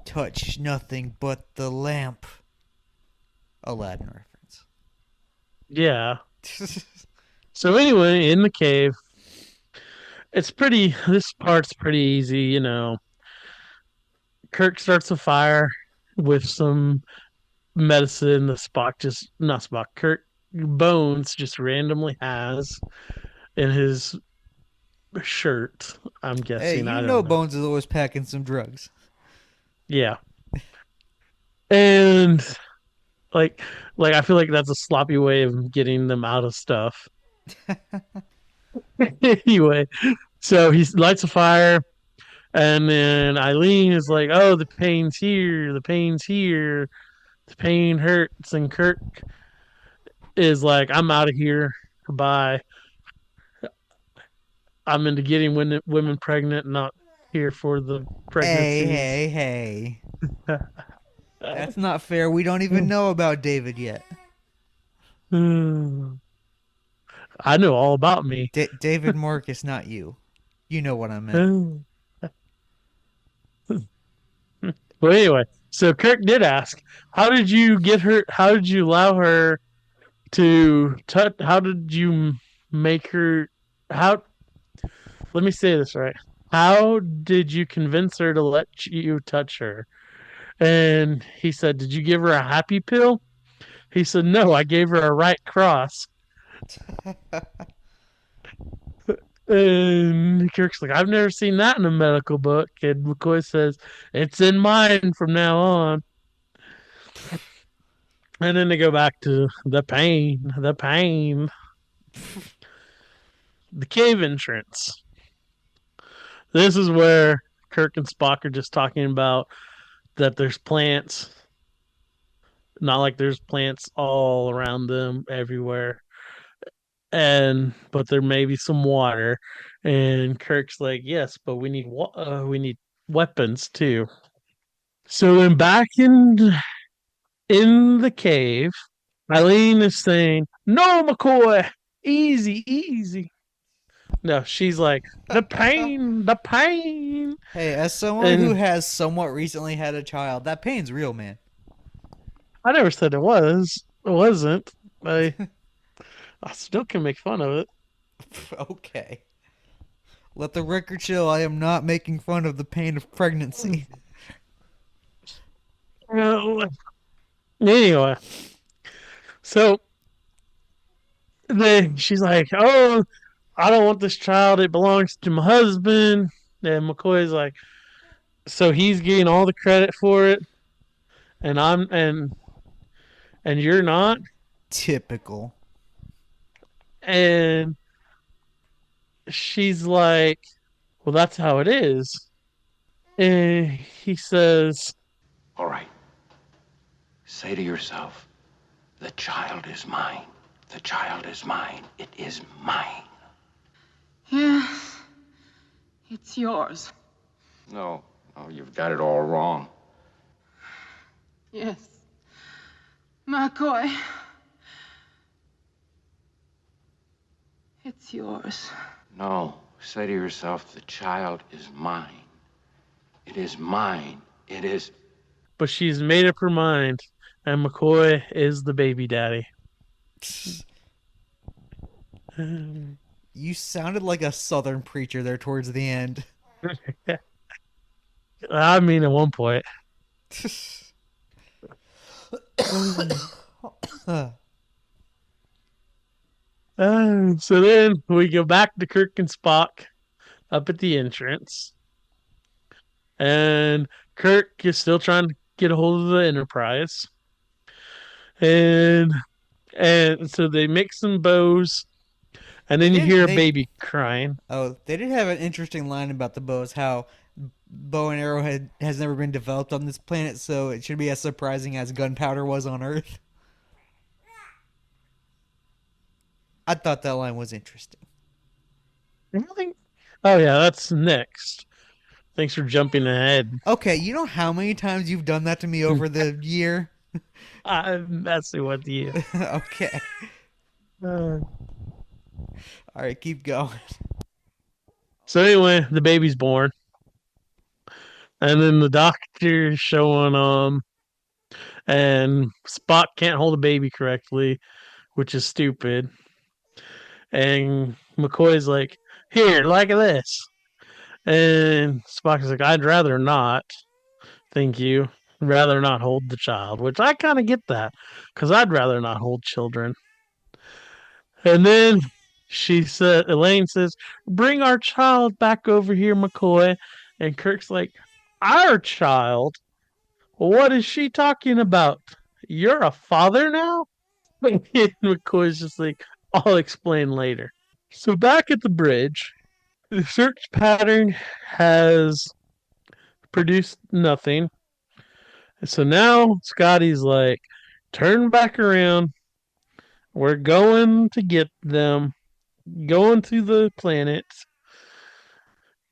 Touch nothing but the lamp. Aladdin reference. Yeah. So anyway, in the cave, it's pretty. This part's pretty easy, you know. Kirk starts a fire with some medicine. The Spock just not Spock. Kirk Bones just randomly has in his shirt. I'm Hey, guessing. you I know don't know. Bones is always packing some drugs. Yeah, and like I feel like that's a sloppy way of getting them out of stuff. Anyway, so he lights a fire, and then Eileen is like, "Oh, the pain's here. The pain's here. The pain hurts." And Kirk is like, "I'm out of here. Goodbye. I'm into getting women pregnant, not here for the Hey, pregnancies." hey, hey. That's not fair. We don't even know about David yet. I know all about me. David Marcus, not you. You know what I meant. Well, anyway, so Kirk did ask, "How did you get her? How did you allow her to touch? How did you make her? How? Let me say this right. How did you convince her to let you touch her?" And he said, "Did you give her a happy pill?" He said, "No, I gave her a right cross." And Kirk's like, "I've never seen that in a medical book." And McCoy says, "It's in mine from now on." And then they go back to the pain, the cave entrance. This is where Kirk and Spock are just talking about that there's plants, not like there's plants all around them everywhere. And but there may be some water. And Kirk's like, "Yes, but we need weapons too." So then back in the cave, Eileen is saying, "No, McCoy, easy, easy." No, she's like, the pain." Hey, as someone who And has somewhat recently had a child, that pain's real, man. I never said it was. It wasn't. I I still can make fun of it. Okay. Let the record show I am not making fun of the pain of pregnancy. Well, anyway, so she's like, "Oh, I don't want this child. It belongs to my husband." And McCoy's like, "So he's getting all the credit for it, and and you're not." Typical. And she's like, "Well, that's how it is." And he says, All right. Say to yourself, the child is mine. The child is mine. It is mine. Yes, it's yours. No, no, you've got it all wrong. Yes. McCoy. It's yours. No, say to yourself, the child is mine. It is mine. It is. but she's made up her mind, and McCoy is the baby daddy. You sounded like a southern preacher there towards the end. I mean, at one point. So then we go back to Kirk and Spock up at the entrance, and Kirk is still trying to get a hold of the Enterprise, and so they make some bows, and They then you didn't. hear a They baby crying. Oh, they did have an interesting line about the bows. How bow and arrow has never been developed on this planet, so it should be as surprising as gunpowder was on Earth. I thought that line was interesting. Really? Oh yeah, that's next. Thanks for jumping ahead. Okay, you know how many times you've done that to me over the year? I'm messing with you. Okay. Uh, All right, keep going. so anyway, the baby's born, and then the doctor's showing and Spock can't hold a baby correctly, which is stupid. And McCoy's like, Here, like this. And Spock is like, I'd rather not. Thank you. Rather not hold the child, which I kind of get that because I'd rather not hold children. And then Elaine says, bring our child back over here, McCoy. And Kirk's like, our child? What is she talking about? You're a father now? And McCoy's just like, I'll explain later. So back at the bridge, the search pattern has produced nothing. So now Scotty's like, turn back around. We're going to get them. Going to the planet.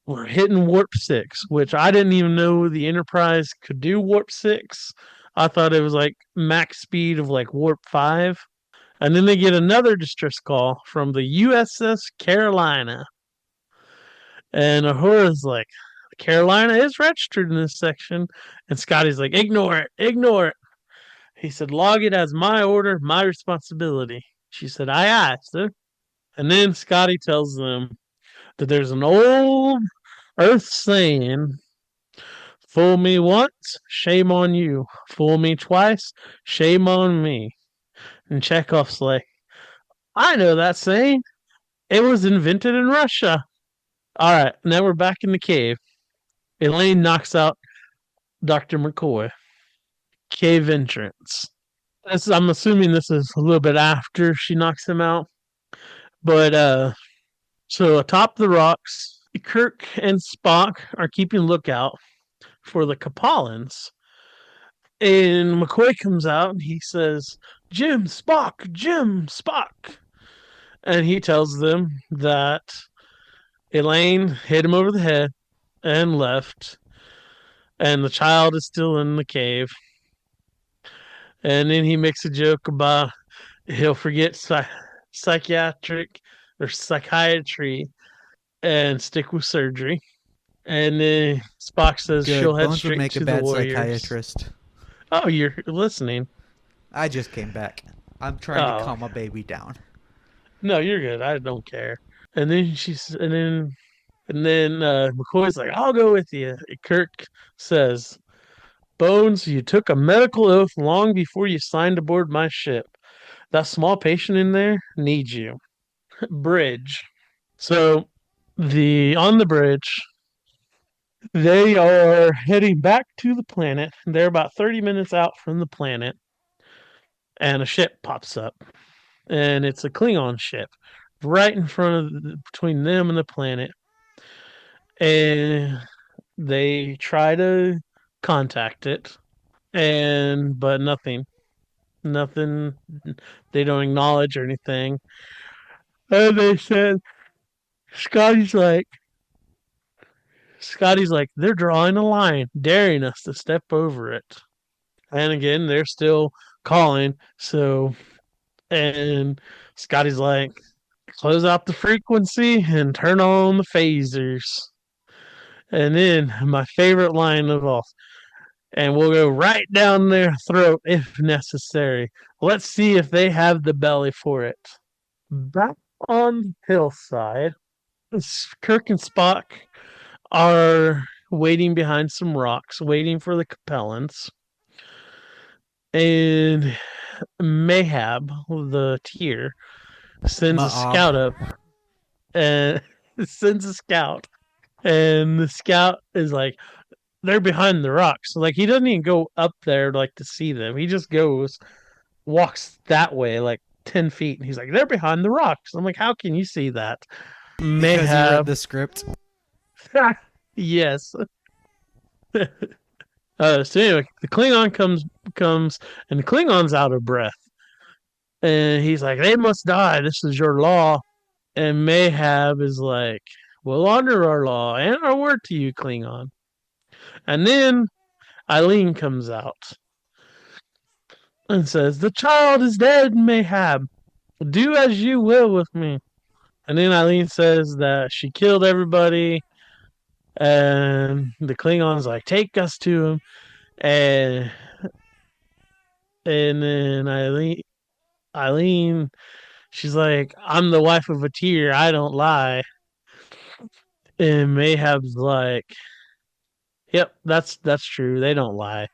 We're hitting warp 6, which I didn't even know the Enterprise could do warp 6. I thought it was like max speed of like warp 5. And then they get another distress call from the USS Carolina. And Ahora's like, Carolina is registered in this section. And Scotty's like, ignore it, ignore it. He said, log it as my order, my responsibility. She said, I asked her. And then Scotty tells them that there's an old Earth saying, fool me once, shame on you. Fool me twice, shame on me. And Chekhov's like, I know that saying. It was invented in Russia. All right, now we're back in the cave. Elaine knocks out Dr. McCoy. Cave entrance. I'm assuming this is a little bit after she knocks him out. But so atop the rocks, Kirk and Spock are keeping lookout for the Kapalans. And McCoy comes out and he says, Jim, Spock, Jim, Spock. And he tells them that Elaine hit him over the head and left. And the child is still in the cave. And then he makes a joke about he'll forget psychiatric or psychiatry and stick with surgery. And then Spock says Good. she'll head Bones would straight make to a the bad Warriors. psychiatrist. Oh, you're listening. I just came back. I'm trying to Oh. calm my baby down. No, you're good. I don't care. And then McCoy's like, I'll go with you. Kirk says, Bones, you took a medical oath long before you signed aboard my ship. That small patient in there needs you. Bridge. So on the bridge, they are heading back to the planet. They're about 30 minutes out from the planet, and a ship pops up. And it's a Klingon ship right in front of between them and the planet. And they try to contact it, but nothing. They don't acknowledge or anything. And they said, Scotty's like, they're drawing a line, daring us to step over it. And again, they're still calling. And Scotty's like, close out the frequency and turn on the phasers. And then my favorite line of all, and we'll go right down their throat if necessary. Let's see if they have the belly for it. Back on the hillside, Kirk and Spock are waiting behind some rocks, waiting for the Capellans. And Mayhab, the tier, sends a scout up and sends a scout. And the scout is like, they're behind the rocks. So like he doesn't even go up there like to see them. He just walks that way like 10 feet. And he's like, they're behind the rocks. I'm like, how can you see that? Because you read the script. Yes. So anyway, the Klingon comes and the Klingon's out of breath. And he's like, they must die. This is your law. And Mayhab is like, we'll honor our law and our word to you, Klingon. And then Eileen comes out and says, the child is dead, Mayhab. Do as you will with me. And then Eileen says that she killed everybody. And the Klingon's like, take us to him. And then Eileen, she's like, I'm the wife of a tier. I don't lie. And Mayhab's like, "Yep, that's true. They don't lie."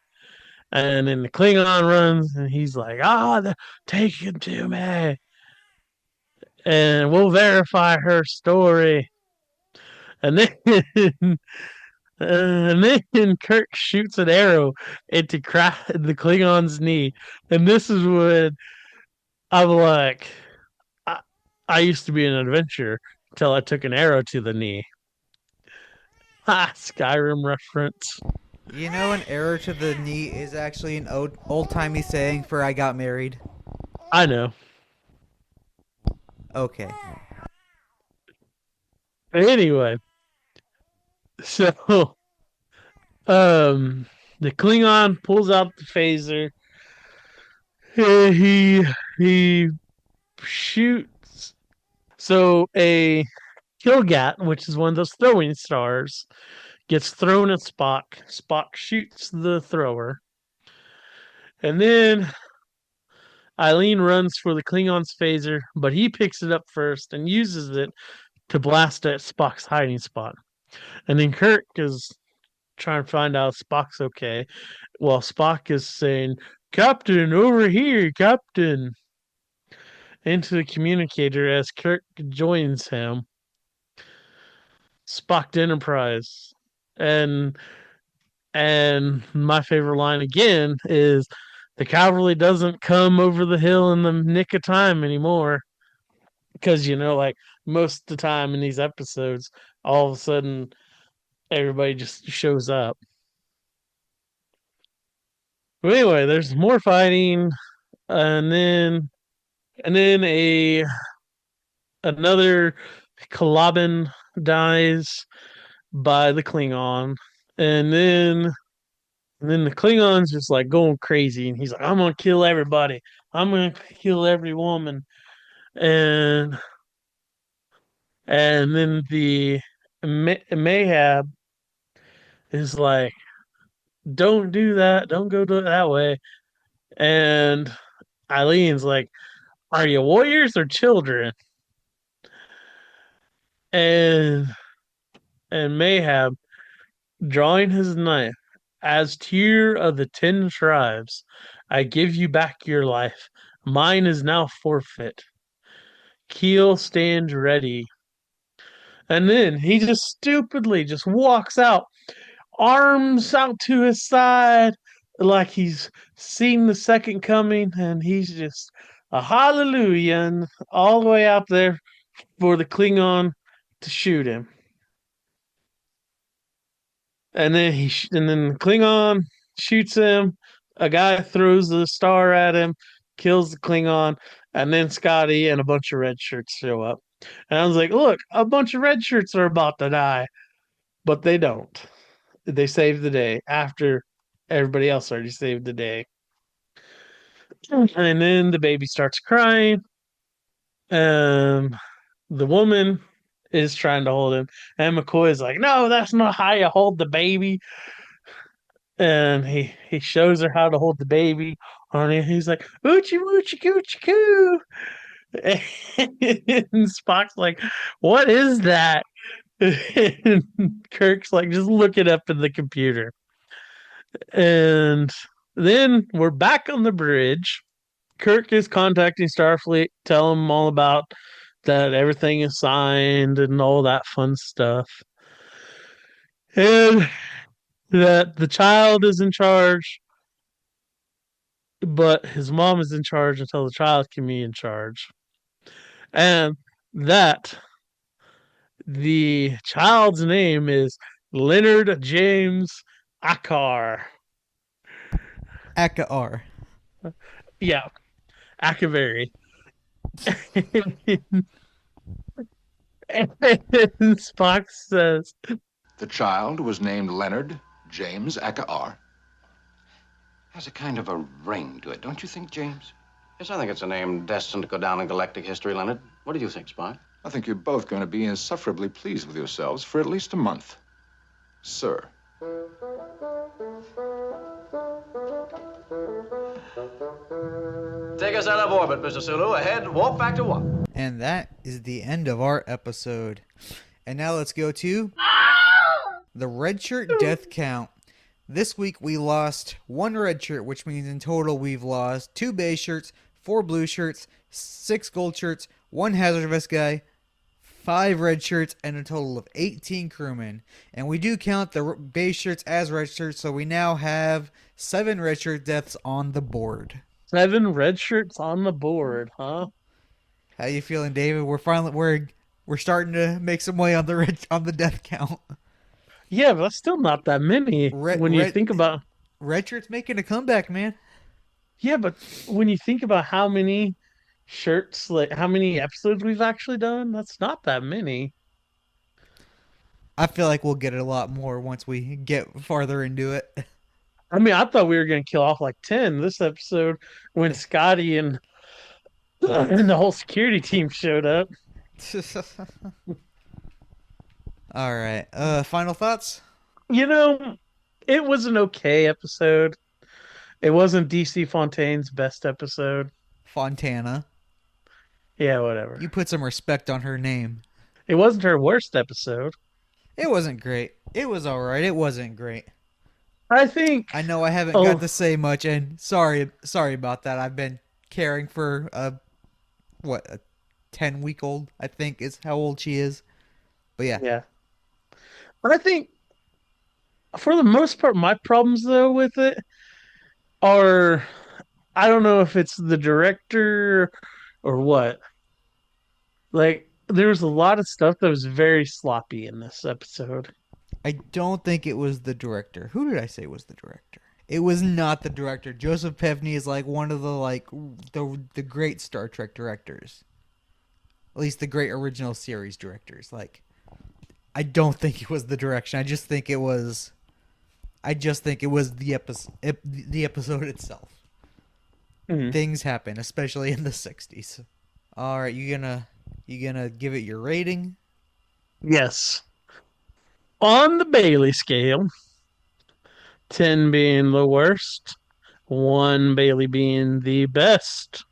And then the Klingon runs, and he's like, take him to me, and we'll verify her story. And then, and then Kirk shoots an arrow into the Klingon's knee. And this is when I'm like, I, I used to be an adventurer until I took an arrow to the knee. Skyrim reference. You know, an arrow to the knee is actually an old-timey saying for I got married. I know. Okay. Anyway, so the Klingon pulls out the phaser. He shoots. So a Killgat, which is one of those throwing stars, gets thrown at Spock. Spock shoots the thrower. And then Eileen runs for the Klingon's phaser, but he picks it up first and uses it to blast at Spock's hiding spot. And then Kirk is trying to find out if Spock's okay, while Spock is saying, "Captain, over here, Captain," into the communicator as Kirk joins him. Spock to Enterprise. And my favorite line again is the cavalry doesn't come over the hill in the nick of time anymore. Because like most of the time in these episodes, all of a sudden everybody just shows up. But anyway, there's more fighting, and then another Kalabin dies by the Klingon, and then the Klingon's just like going crazy, and he's like, "I'm gonna kill everybody. I'm gonna kill every woman," and then the Mayhab is like, "Don't do that. Don't go to it that way." And Eileen's like, "Are you warriors or children?" And Mayhab, drawing his knife, "As Tear of the 10 Tribes, I give you back your life. Mine is now forfeit. Keel stands ready." And then he just stupidly just walks out, arms out to his side, like he's seen the second coming, and he's just a hallelujah and all the way out there for the Klingon to shoot him. And then the Klingon shoots him. A guy throws the star at him, kills the Klingon, and then Scotty and a bunch of red shirts show up. And I was like, look, a bunch of red shirts are about to die, but they don't. They save the day after everybody else already saved the day. And then the baby starts crying. The woman is trying to hold him, and McCoy is like, "No, that's not how you hold the baby." And he shows her how to hold the baby. On it, he's like, "Oochie woochie coochie coo," and Spock's like, "What is that?" And Kirk's like, "Just look it up in the computer." And then we're back on the bridge. Kirk is contacting Starfleet, tell them all about that everything is signed and all that fun stuff. And that the child is in charge, but his mom is in charge until the child can be in charge. And that the child's name is Leonard James Akar. Akar. Yeah, Akavari. And Spock says, The child was named Leonard James Akar. Has a kind of a ring to it, don't you think, James? Yes, I think it's a name destined to go down in galactic history, Leonard. What do you think, Spock? I think you're both going to be insufferably pleased with yourselves for at least a month. Sir. Take us out of orbit, Mr. Sulu. Ahead, warp factor 1. And that is the end of our episode. And now let's go to the red shirt death count. This week we lost 1 red shirt, which means in total we've lost 2 beige shirts, 4 blue shirts, 6 gold shirts, 1 hazard vest guy, 5 red shirts, and a total of 18 crewmen. And we do count the beige shirts as red shirts, so we now have 7 red shirt deaths on the board. 7 red shirts on the board, huh? How you feeling, David? We're starting to make some way on the death count. Yeah, but that's still not that many when you think about. Red shirts making a comeback, man. Yeah, but when you think about how many shirts, like how many episodes we've actually done, that's not that many. I feel like we'll get a lot more once we get farther into it. I mean, I thought we were gonna kill off like 10 this episode when Scotty and the whole security team showed up. All right. Final thoughts? You know, it was an okay episode. It wasn't DC Fontaine's best episode. Fontana. Yeah, whatever. You put some respect on her name. It wasn't her worst episode. It wasn't great. It was all right. It wasn't great. I think. I know I haven't got to say much, and sorry about that. I've been caring for a 10-week-old, I think is how old she is. But yeah. Yeah. But I think for the most part, my problems though with it are, I don't know if it's the director or what. Like, there's a lot of stuff that was very sloppy in this episode. I don't think it was the director. Who did I say was the director? It was not the director. Joseph Pevney is like one of the great Star Trek directors. At least the great original series directors. Like, I don't think it was the direction. I just think it was the episode itself. Mhm. Things happen, especially in the 60s. All right, you gonna give it your rating? Yes. On the Bailey scale, 10 being the worst, 1 Bailey being the best,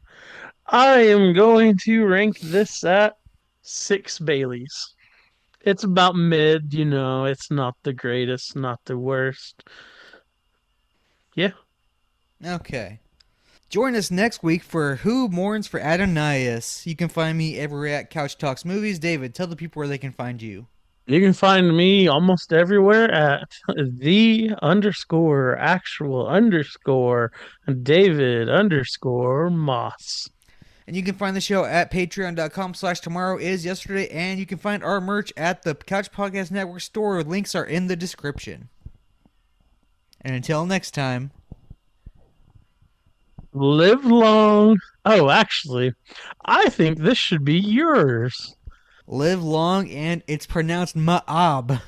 I am going to rank this at 6 Baileys. It's about mid, it's not the greatest, not the worst. Yeah. Okay. Join us next week for Who Mourns for Adonias. You can find me everywhere at Couch Talks Movies. David, tell the people where they can find you. You can find me almost everywhere at the_actual_David_Moss. And you can find the show at patreon.com/tomorrow is yesterday. And you can find our merch at the Couch Podcast Network store. Links are in the description. And until next time, Live long. Oh, actually, I think this should be yours. live long, and it's pronounced Ma'ab.